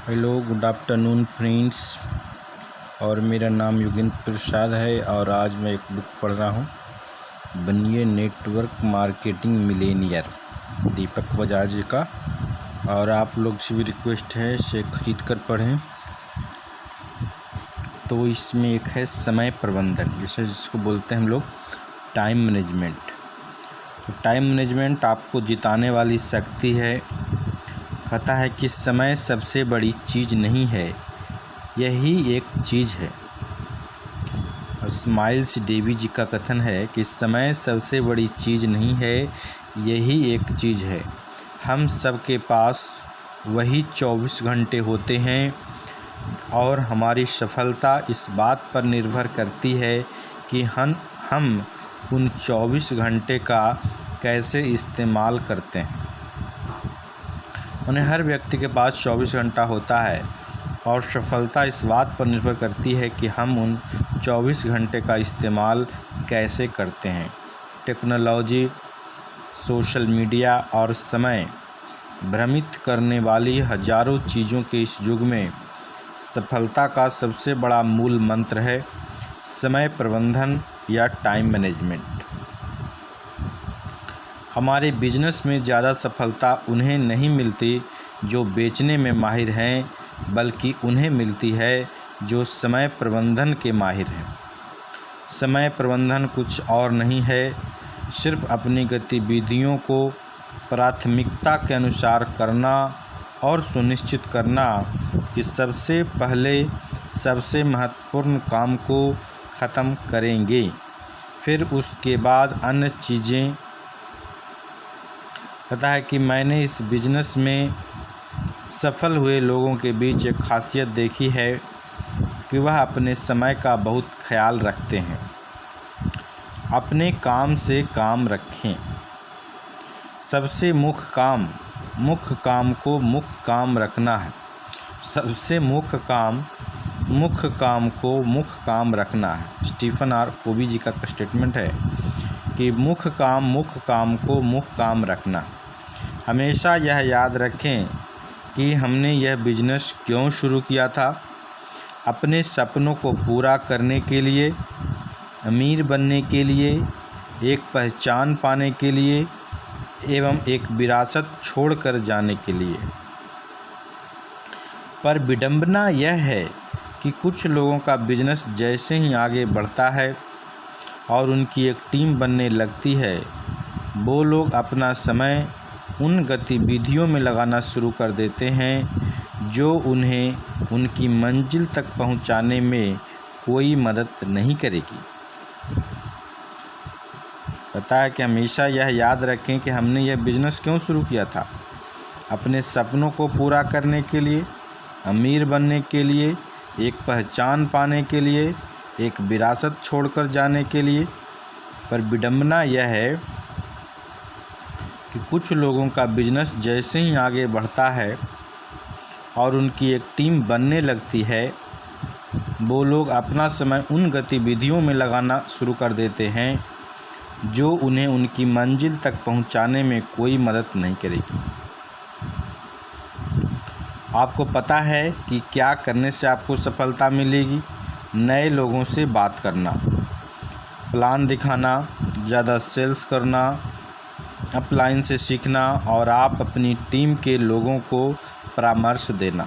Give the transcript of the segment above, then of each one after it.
Hello good afternoon friends. और मेरा नाम योगेंद्र प्रसाद है और आज मैं एक बुक पढ़ रहा हूँ, बनिए नेटवर्क मार्केटिंग मिलेनियर, दीपक बजाज जी का। और आप लोग से भी रिक्वेस्ट है इसे खरीद कर पढ़ें। तो इसमें एक है समय प्रबंधन, जिसको बोलते हैं हम लोग टाइम मैनेजमेंट। तो टाइम मैनेजमेंट आपको जिताने वाली शक्ति है। कहता है कि समय सबसे बड़ी चीज़ नहीं है, यही एक चीज़ है। माइल्स डेविस जी का कथन है कि समय सबसे बड़ी चीज़ नहीं है, यही एक चीज़ है। हम सब के पास वही 24 घंटे होते हैं और हमारी सफलता इस बात पर निर्भर करती है कि हम उन 24 घंटे का कैसे इस्तेमाल करते हैं। उन्हें हर व्यक्ति के पास 24 घंटा होता है और सफलता इस बात पर निर्भर करती है कि हम उन 24 घंटे का इस्तेमाल कैसे करते हैं। टेक्नोलॉजी, सोशल मीडिया और समय भ्रमित करने वाली हजारों चीज़ों के इस युग में सफलता का सबसे बड़ा मूल मंत्र है समय प्रबंधन या टाइम मैनेजमेंट। हमारे बिजनेस में ज़्यादा सफलता उन्हें नहीं मिलती जो बेचने में माहिर हैं, बल्कि उन्हें मिलती है जो समय प्रबंधन के माहिर हैं। समय प्रबंधन कुछ और नहीं है, सिर्फ अपनी गतिविधियों को प्राथमिकता के अनुसार करना और सुनिश्चित करना कि सबसे पहले सबसे महत्वपूर्ण काम को ख़त्म करेंगे, फिर उसके बाद अन्य चीज़ें। पता है कि मैंने इस बिज़नेस में सफल हुए लोगों के बीच एक खासियत देखी है कि वह अपने समय का बहुत ख्याल रखते हैं। अपने काम से काम रखें। सबसे मुख्य काम को मुख्य काम रखना है। सबसे मुख्य काम को मुख्य काम रखना है। स्टीफन आर कोवी जी का स्टेटमेंट है कि मुख्य काम को मुख्य काम रखना। हमेशा यह याद रखें कि हमने यह बिजनेस क्यों शुरू किया था। अपने सपनों को पूरा करने के लिए, अमीर बनने के लिए, एक पहचान पाने के लिए एवं एक विरासत छोड़कर जाने के लिए। पर विडंबना यह है कि कुछ लोगों का बिजनेस जैसे ही आगे बढ़ता है और उनकी एक टीम बनने लगती है, वो लोग अपना समय उन गतिविधियों में लगाना शुरू कर देते हैं जो उन्हें उनकी मंजिल तक पहुंचाने में कोई मदद नहीं करेगी। पता है कि हमेशा यह याद रखें कि हमने यह बिज़नेस क्यों शुरू किया था। अपने सपनों को पूरा करने के लिए, अमीर बनने के लिए, एक पहचान पाने के लिए, एक विरासत छोड़कर जाने के लिए। पर विडंबना यह है कि कुछ लोगों का बिजनेस जैसे ही आगे बढ़ता है और उनकी एक टीम बनने लगती है, वो लोग अपना समय उन गतिविधियों में लगाना शुरू कर देते हैं जो उन्हें उनकी मंजिल तक पहुंचाने में कोई मदद नहीं करेगी। आपको पता है कि क्या करने से आपको सफलता मिलेगी? नए लोगों से बात करना, प्लान दिखाना, ज़्यादा सेल्स करना, अपलाइन से सीखना और आप अपनी टीम के लोगों को परामर्श देना,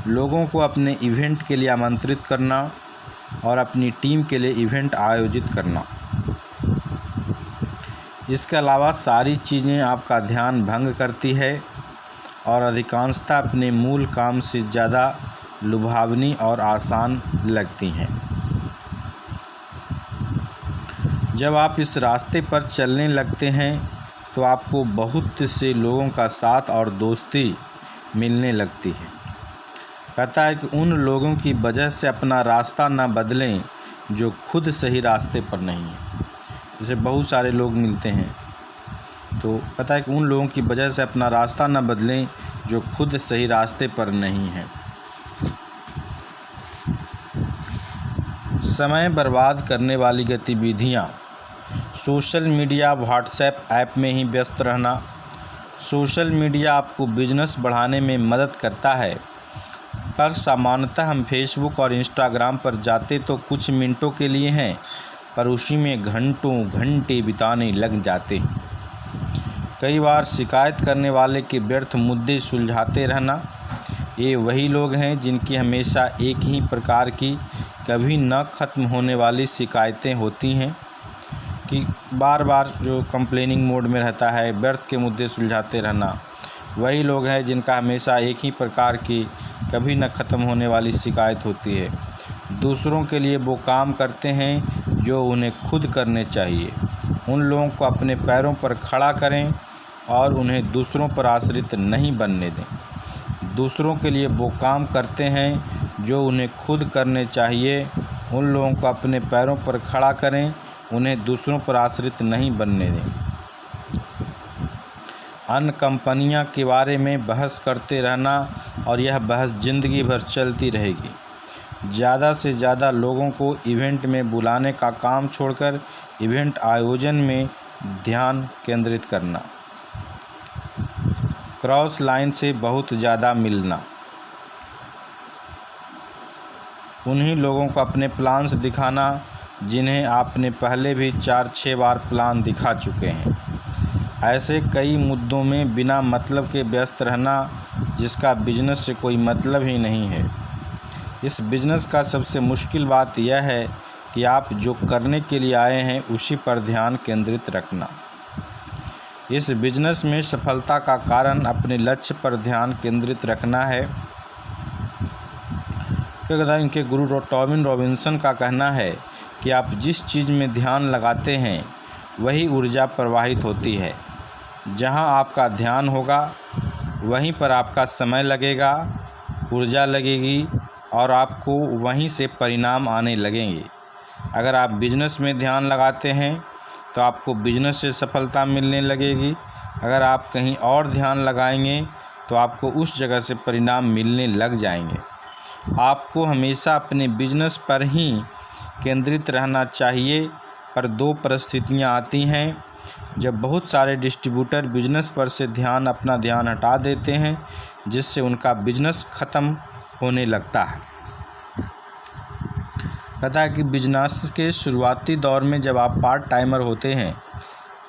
लोगों को अपने इवेंट के लिए आमंत्रित करना और अपनी टीम के लिए इवेंट आयोजित करना। इसके अलावा सारी चीज़ें आपका ध्यान भंग करती है और अधिकांशतः अपने मूल काम से ज़्यादा लुभावनी और आसान लगती हैं। जब आप इस रास्ते पर चलने लगते हैं तो आपको बहुत से लोगों का साथ और दोस्ती मिलने लगती है। कहता है कि उन लोगों की वजह से अपना रास्ता ना बदलें जो खुद सही रास्ते पर नहीं है। जैसे बहुत सारे लोग मिलते हैं, तो कहता है कि उन लोगों की वजह से अपना रास्ता ना बदलें जो खुद सही रास्ते पर नहीं है। समय बर्बाद करने वाली गतिविधियाँ। सोशल मीडिया, व्हाट्सएप ऐप में ही व्यस्त रहना। सोशल मीडिया आपको बिजनेस बढ़ाने में मदद करता है पर सामान्यतः हम फेसबुक और इंस्टाग्राम पर जाते तो कुछ मिनटों के लिए हैं, पर उसी में घंटों घंटे बिताने लग जाते हैं। कई बार शिकायत करने वाले के व्यर्थ मुद्दे सुलझाते रहना, ये वही लोग हैं जिनकी हमेशा एक ही प्रकार की कभी न ख़त्म होने वाली शिकायतें होती हैं, कि बार बार जो कंप्लेनिंग मोड में रहता है, व्यर्थ के मुद्दे सुलझाते रहना। वही लोग हैं जिनका हमेशा एक ही प्रकार की कभी न ख़त्म होने वाली शिकायत होती है। दूसरों के लिए वो काम करते हैं जो उन्हें खुद करने चाहिए। उन लोगों को अपने पैरों पर खड़ा करें और उन्हें दूसरों पर आश्रित नहीं बनने दें। दूसरों के लिए वो काम करते हैं जो उन्हें खुद करने चाहिए। उन लोगों को अपने पैरों पर खड़ा करें, उन्हें दूसरों पर आश्रित नहीं बनने दें। अन्य कंपनियां के बारे में बहस करते रहना और यह बहस ज़िंदगी भर चलती रहेगी। ज़्यादा से ज़्यादा लोगों को इवेंट में बुलाने का काम छोड़कर इवेंट आयोजन में ध्यान केंद्रित करना। क्रॉस लाइन से बहुत ज़्यादा मिलना। उन्हीं लोगों को अपने प्लान्स दिखाना जिन्हें आपने पहले भी 4-6 बार प्लान दिखा चुके हैं। ऐसे कई मुद्दों में बिना मतलब के व्यस्त रहना जिसका बिजनेस से कोई मतलब ही नहीं है। इस बिजनेस का सबसे मुश्किल बात यह है कि आप जो करने के लिए आए हैं उसी पर ध्यान केंद्रित रखना। इस बिजनेस में सफलता का कारण अपने लक्ष्य पर ध्यान केंद्रित रखना है। इनके गुरु टॉबिन रॉबिन्सन का कहना है कि आप जिस चीज़ में ध्यान लगाते हैं वही ऊर्जा प्रवाहित होती है। जहां आपका ध्यान होगा वहीं पर आपका समय लगेगा, ऊर्जा लगेगी और आपको वहीं से परिणाम आने लगेंगे। अगर आप बिजनेस में ध्यान लगाते हैं तो आपको बिजनेस से सफलता मिलने लगेगी। अगर आप कहीं और ध्यान लगाएंगे तो आपको उस जगह से परिणाम मिलने लग जाएंगे। आपको हमेशा अपने बिजनेस पर ही केंद्रित रहना चाहिए, पर 2 परिस्थितियां आती हैं जब बहुत सारे डिस्ट्रीब्यूटर बिजनेस पर से अपना ध्यान हटा देते हैं, जिससे उनका बिजनेस ख़त्म होने लगता है। कहता है कि बिजनेस के शुरुआती दौर में जब आप पार्ट टाइमर होते हैं,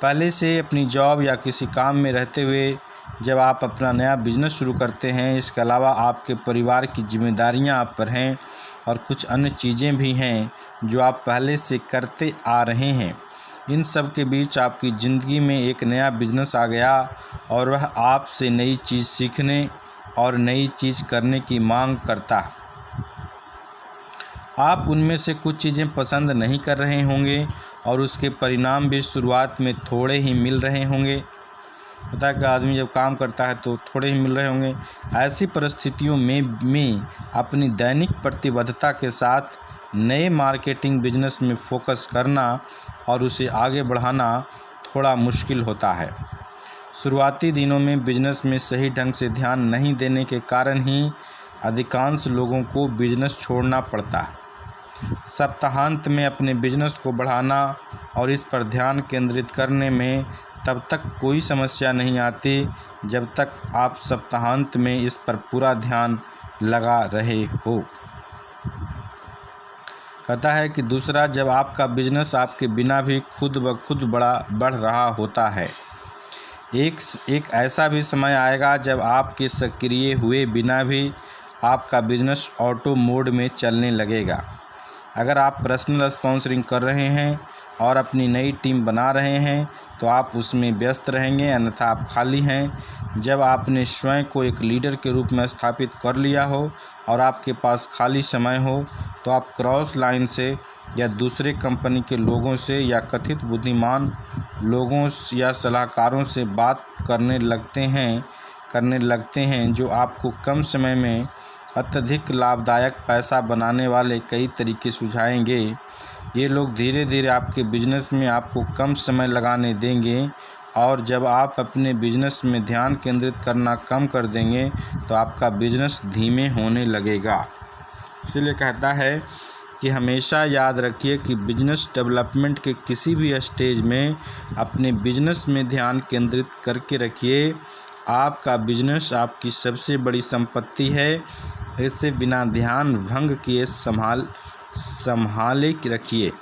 पहले से अपनी जॉब या किसी काम में रहते हुए जब आप अपना नया बिजनेस शुरू करते हैं, इसके अलावा आपके परिवार की जिम्मेदारियां आप पर हैं और कुछ अन्य चीज़ें भी हैं जो आप पहले से करते आ रहे हैं। इन सब के बीच आपकी ज़िंदगी में एक नया बिजनेस आ गया और वह आपसे नई चीज़ सीखने और नई चीज़ करने की मांग करता है। आप उनमें से कुछ चीज़ें पसंद नहीं कर रहे होंगे और उसके परिणाम भी शुरुआत में थोड़े ही मिल रहे होंगे। होता है कि आदमी जब काम करता है तो थोड़े ही मिल रहे होंगे। ऐसी परिस्थितियों में अपनी दैनिक प्रतिबद्धता के साथ नए मार्केटिंग बिजनेस में फोकस करना और उसे आगे बढ़ाना थोड़ा मुश्किल होता है। शुरुआती दिनों में बिजनेस में सही ढंग से ध्यान नहीं देने के कारण ही अधिकांश लोगों को बिजनेस छोड़ना पड़ता है। सप्ताहांत में अपने बिजनेस को बढ़ाना और इस पर ध्यान केंद्रित करने में तब तक कोई समस्या नहीं आती जब तक आप सप्ताहांत में इस पर पूरा ध्यान लगा रहे हो। कहता है कि दूसरा, जब आपका बिजनेस आपके बिना भी खुद ब खुद बढ़ रहा होता है। एक ऐसा भी समय आएगा जब आपके सक्रिय हुए बिना भी आपका बिजनेस ऑटो मोड में चलने लगेगा। अगर आप पर्सनल स्पॉन्सरिंग कर रहे हैं और अपनी नई टीम बना रहे हैं तो आप उसमें व्यस्त रहेंगे, अन्यथा आप खाली हैं। जब आपने स्वयं को एक लीडर के रूप में स्थापित कर लिया हो और आपके पास खाली समय हो तो आप क्रॉस लाइन से या दूसरे कंपनी के लोगों से या कथित बुद्धिमान लोगों या सलाहकारों से बात करने लगते हैं जो आपको कम समय में अत्यधिक लाभदायक पैसा बनाने वाले कई तरीके सुझाएंगे। ये लोग धीरे धीरे आपके बिजनेस में आपको कम समय लगाने देंगे और जब आप अपने बिजनेस में ध्यान केंद्रित करना कम कर देंगे तो आपका बिजनेस धीमे होने लगेगा। इसलिए कहता है कि हमेशा याद रखिए कि बिजनेस डेवलपमेंट के किसी भी स्टेज में अपने बिजनेस में ध्यान केंद्रित करके रखिए। आपका बिजनेस आपकी सबसे बड़ी संपत्ति है। इसे बिना ध्यान भंग किए संभाले रखिए।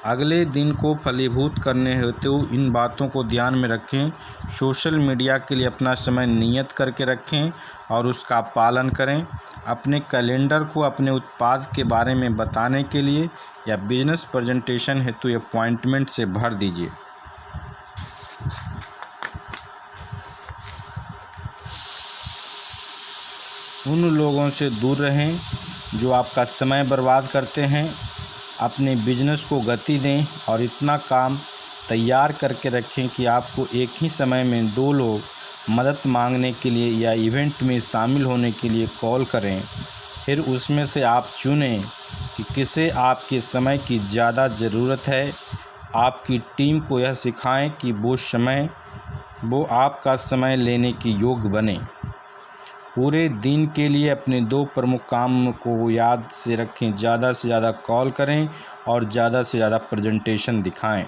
अगले दिन को फलीभूत करने हेतु इन बातों को ध्यान में रखें। सोशल मीडिया के लिए अपना समय नियत करके रखें और उसका पालन करें। अपने कैलेंडर को अपने उत्पाद के बारे में बताने के लिए या बिजनेस प्रेजेंटेशन हेतु अपॉइंटमेंट से भर दीजिए। उन लोगों से दूर रहें जो आपका समय बर्बाद करते हैं। अपने बिजनेस को गति दें और इतना काम तैयार करके रखें कि आपको एक ही समय में 2 लोग मदद मांगने के लिए या इवेंट में शामिल होने के लिए कॉल करें। फिर उसमें से आप चुनें कि किसे आपके समय की ज़्यादा ज़रूरत है। आपकी टीम को यह सिखाएं कि वो आपका समय लेने की योग्य बने। पूरे दिन के लिए अपने 2 प्रमुख काम को याद से रखें। ज़्यादा से ज़्यादा कॉल करें और ज़्यादा से ज़्यादा प्रेजेंटेशन दिखाएं।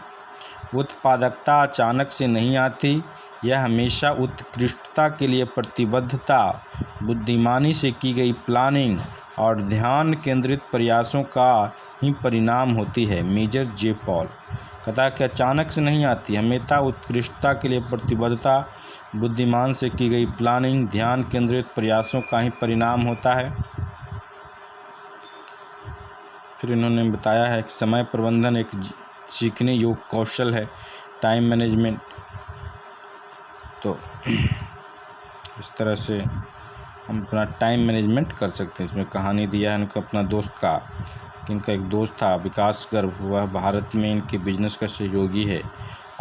उत्पादकता अचानक से नहीं आती, यह हमेशा उत्कृष्टता के लिए प्रतिबद्धता, बुद्धिमानी से की गई प्लानिंग और ध्यान केंद्रित प्रयासों का ही परिणाम होती है। मेजर जे पॉल कहता कि अचानक से नहीं आती, हमेशा उत्कृष्टता के लिए प्रतिबद्धता, बुद्धिमान से की गई प्लानिंग, ध्यान केंद्रित प्रयासों का ही परिणाम होता है। फिर इन्होंने बताया है कि समय प्रबंधन एक सीखने योग्य कौशल है, टाइम मैनेजमेंट। तो इस तरह से हम अपना टाइम मैनेजमेंट कर सकते हैं। इसमें कहानी दिया है उनका अपना दोस्त का, कि इनका एक दोस्त था विकास गर्ग, वह भारत में इनके बिजनेस का सहयोगी है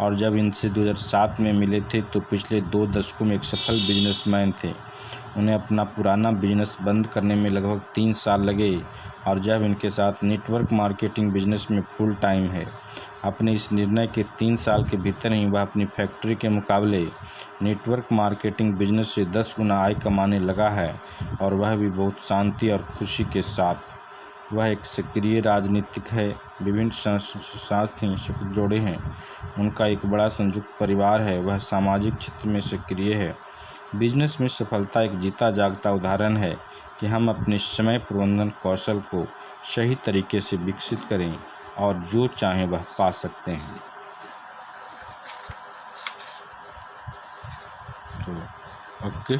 और जब इनसे 2007 में मिले थे तो पिछले 2 दशकों में एक सफल बिजनेसमैन थे। उन्हें अपना पुराना बिजनेस बंद करने में लगभग 3 साल लगे और जब इनके साथ नेटवर्क मार्केटिंग बिजनेस में फुल टाइम है। अपने इस निर्णय के 3 साल के भीतर ही वह अपनी फैक्ट्री के मुकाबले नेटवर्क मार्केटिंग बिजनेस से 10 गुना आय कमाने लगा है और वह भी बहुत शांति और खुशी के साथ। वह एक सक्रिय राजनीतिक है, विभिन्न साथी जोड़े हैं, उनका एक बड़ा संयुक्त परिवार है, वह सामाजिक क्षेत्र में सक्रिय है। बिजनेस में सफलता एक जीता जागता उदाहरण है कि हम अपने समय प्रबंधन कौशल को सही तरीके से विकसित करें और जो चाहें वह पा सकते हैं। तो ओके।